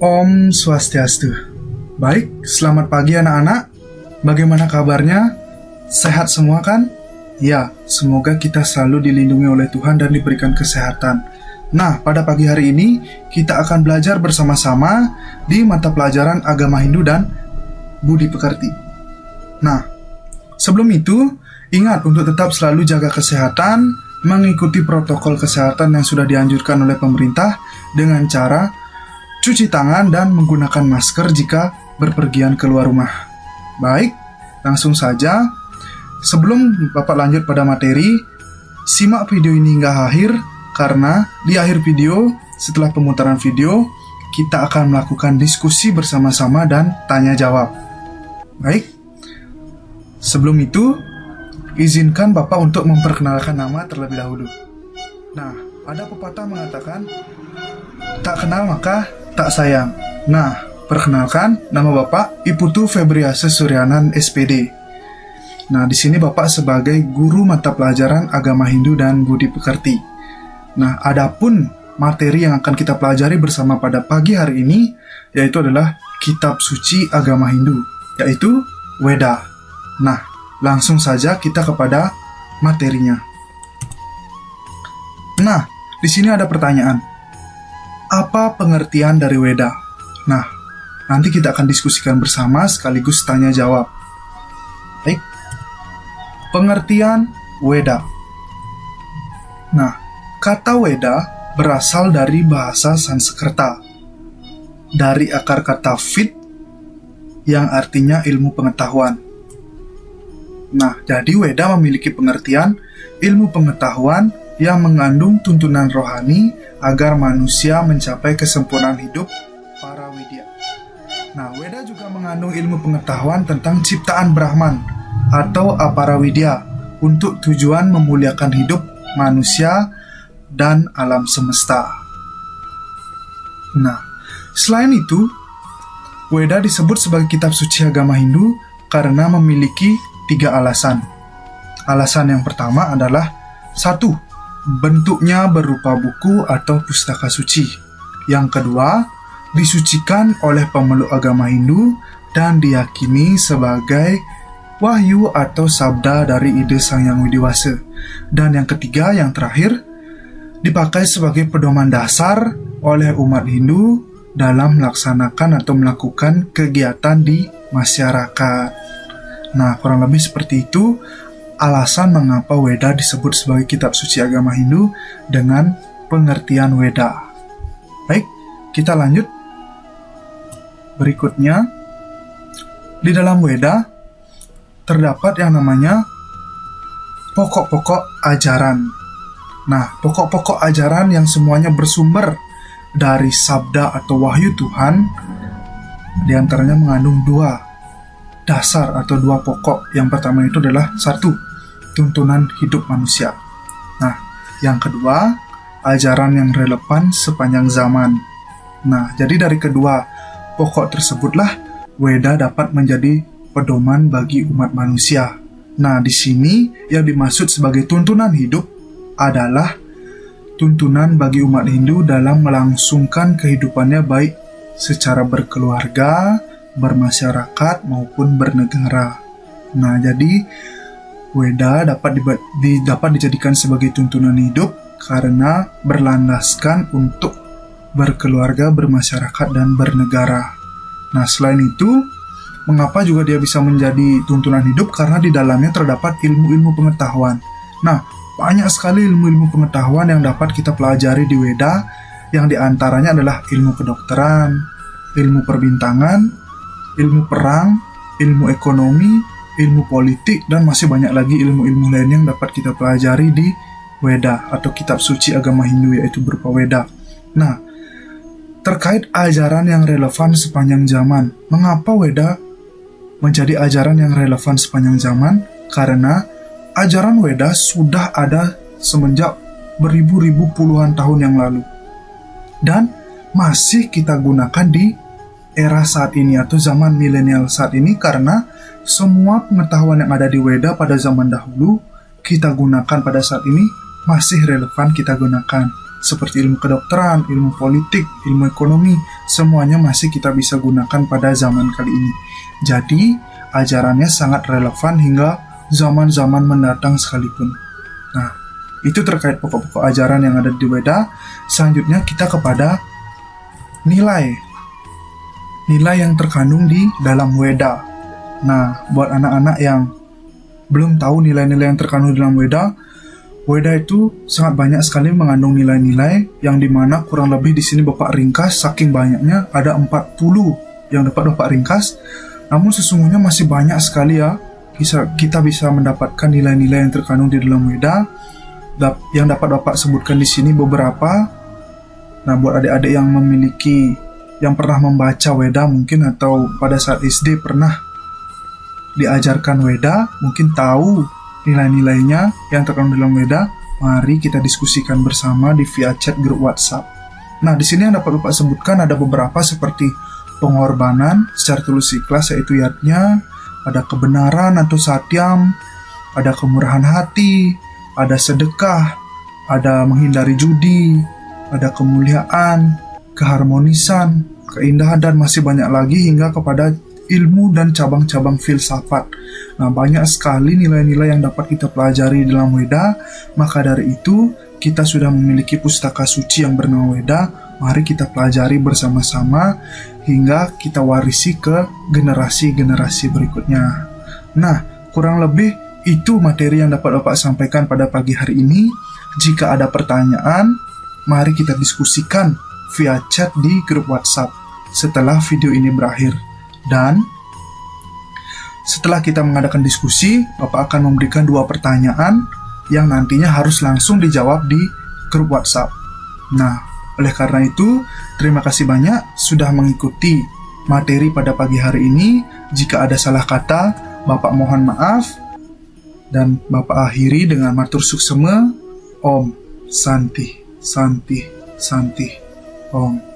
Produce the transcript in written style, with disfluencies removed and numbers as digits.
Om Swastiastu. Baik, selamat pagi anak-anak. Bagaimana kabarnya? Sehat semua kan? Ya, semoga kita selalu dilindungi oleh Tuhan dan diberikan kesehatan. Nah, pada pagi hari ini kita akan belajar bersama-sama di mata pelajaran Agama Hindu dan Budi Pekerti. Nah, sebelum itu, ingat untuk tetap selalu jaga kesehatan, mengikuti protokol kesehatan yang sudah dianjurkan oleh pemerintah dengan cara cuci tangan dan menggunakan masker jika berpergian keluar rumah. Baik, langsung saja. Sebelum Bapak lanjut pada materi, simak video ini hingga akhir, karena di akhir video, setelah pemutaran video, kita akan melakukan diskusi bersama-sama dan tanya jawab. Baik, sebelum itu, izinkan Bapak untuk memperkenalkan nama terlebih dahulu. Nah, ada pepatah mengatakan, tak kenal maka tak sayang. Nah, perkenalkan, nama Bapak Iputu Febriase Suryanan SPD. Nah, di sini Bapak sebagai guru mata pelajaran Agama Hindu dan Budi Pekerti. Nah, adapun materi yang akan kita pelajari bersama pada pagi hari ini, yaitu adalah Kitab Suci Agama Hindu, yaitu Weda. Nah, langsung saja kita kepada materinya. Nah, di sini ada pertanyaan. Apa pengertian dari Weda? Nah, nanti kita akan diskusikan bersama sekaligus tanya jawab. Baik. Pengertian Weda. Nah, kata Weda berasal dari bahasa Sanskerta, dari akar kata Vid yang artinya ilmu pengetahuan. Nah, jadi Weda memiliki pengertian ilmu pengetahuan yang mengandung tuntunan rohani agar manusia mencapai kesempurnaan hidup para widya. Nah, Weda juga mengandung ilmu pengetahuan tentang ciptaan Brahman atau Aparawidya untuk tujuan memuliakan hidup manusia dan alam semesta. Nah, selain itu, Weda disebut sebagai kitab suci agama Hindu karena memiliki 3 alasan. Alasan yang pertama adalah 1. Bentuknya berupa buku atau pustaka suci. Yang kedua, disucikan oleh pemeluk agama Hindu dan diyakini sebagai wahyu atau sabda dari ide Sang Hyang Widiwasa. Dan yang ketiga, yang terakhir, dipakai sebagai pedoman dasar oleh umat Hindu dalam melaksanakan atau melakukan kegiatan di masyarakat. Nah, kurang lebih seperti itu alasan mengapa Weda disebut sebagai kitab suci agama Hindu dengan pengertian Weda. Baik, kita lanjut. Berikutnya, di dalam Weda terdapat yang namanya pokok-pokok ajaran. Nah, pokok-pokok ajaran yang semuanya bersumber dari sabda atau wahyu Tuhan, diantaranya mengandung 2 dasar atau 2 pokok. Yang pertama itu adalah 1. Tuntunan hidup manusia. Nah, yang kedua, ajaran yang relevan sepanjang zaman. Nah, jadi dari kedua pokok tersebutlah Weda dapat menjadi pedoman bagi umat manusia. Nah, di sini yang dimaksud sebagai tuntunan hidup adalah tuntunan bagi umat Hindu dalam melangsungkan kehidupannya baik secara berkeluarga, bermasyarakat, maupun bernegara. Nah, jadi Weda dapat dijadikan sebagai tuntunan hidup karena berlandaskan untuk berkeluarga, bermasyarakat, dan bernegara. Nah, selain itu, mengapa juga dia bisa menjadi tuntunan hidup? Karena di dalamnya terdapat ilmu-ilmu pengetahuan. Nah, banyak sekali ilmu-ilmu pengetahuan yang dapat kita pelajari di Weda, yang diantaranya adalah ilmu kedokteran, ilmu perbintangan, ilmu perang, ilmu ekonomi, ilmu politik, dan masih banyak lagi ilmu-ilmu lain yang dapat kita pelajari di Weda atau kitab suci agama Hindu, yaitu berupa Weda. Nah, terkait ajaran yang relevan sepanjang zaman. Mengapa Weda menjadi ajaran yang relevan sepanjang zaman? Karena ajaran Weda sudah ada semenjak beribu-ribu puluhan tahun yang lalu, dan masih kita gunakan di era saat ini atau zaman milenial saat ini, karena semua pengetahuan yang ada di Weda pada zaman dahulu kita gunakan pada saat ini masih relevan kita gunakan. seperti ilmu kedokteran, ilmu politik, ilmu ekonomi, semuanya masih kita bisa gunakan pada zaman kali ini. Jadi, ajarannya sangat relevan hingga zaman-zaman mendatang sekalipun. Nah, itu terkait pokok-pokok ajaran yang ada di Weda. Selanjutnya kita kepada nilai yang terkandung di dalam Weda. Nah, buat anak-anak yang belum tahu nilai-nilai yang terkandung di dalam Weda, Weda itu sangat banyak sekali mengandung nilai-nilai yang dimana kurang lebih di sini Bapak ringkas, saking banyaknya ada 40 yang dapat Bapak ringkas. Namun sesungguhnya masih banyak sekali ya kita bisa mendapatkan nilai-nilai yang terkandung di dalam Weda. Yang dapat Bapak sebutkan di sini beberapa. Nah, buat adik-adik yang pernah membaca Weda mungkin atau pada saat SD pernah diajarkan Weda, mungkin tahu nilai-nilainya yang terkandung dalam Weda. Mari kita diskusikan bersama di via chat grup WhatsApp. Nah, di sini yang dapat Bapak sebutkan ada beberapa seperti pengorbanan secara tulus ikhlas, yaitu yatnya, ada kebenaran atau satyam, ada kemurahan hati, ada sedekah, ada menghindari judi, ada kemuliaan, keharmonisan, keindahan, dan masih banyak lagi hingga kepada ilmu dan cabang-cabang filsafat. Nah, banyak sekali nilai-nilai yang dapat kita pelajari dalam Weda. Maka dari itu, kita sudah memiliki pustaka suci yang bernama Weda. Mari kita pelajari bersama-sama hingga kita warisi ke generasi-generasi berikutnya. Nah, kurang lebih itu materi yang dapat Bapak sampaikan pada pagi hari ini. Jika ada pertanyaan, mari kita diskusikan via chat di grup WhatsApp setelah video ini berakhir. Dan setelah kita mengadakan diskusi, Bapak akan memberikan 2 pertanyaan yang nantinya harus langsung dijawab di grup WhatsApp. Nah, oleh karena itu, terima kasih banyak sudah mengikuti materi pada pagi hari ini. Jika ada salah kata, Bapak mohon maaf. Dan Bapak akhiri dengan matur suksema. Om Santi, Santi, Santi, Om.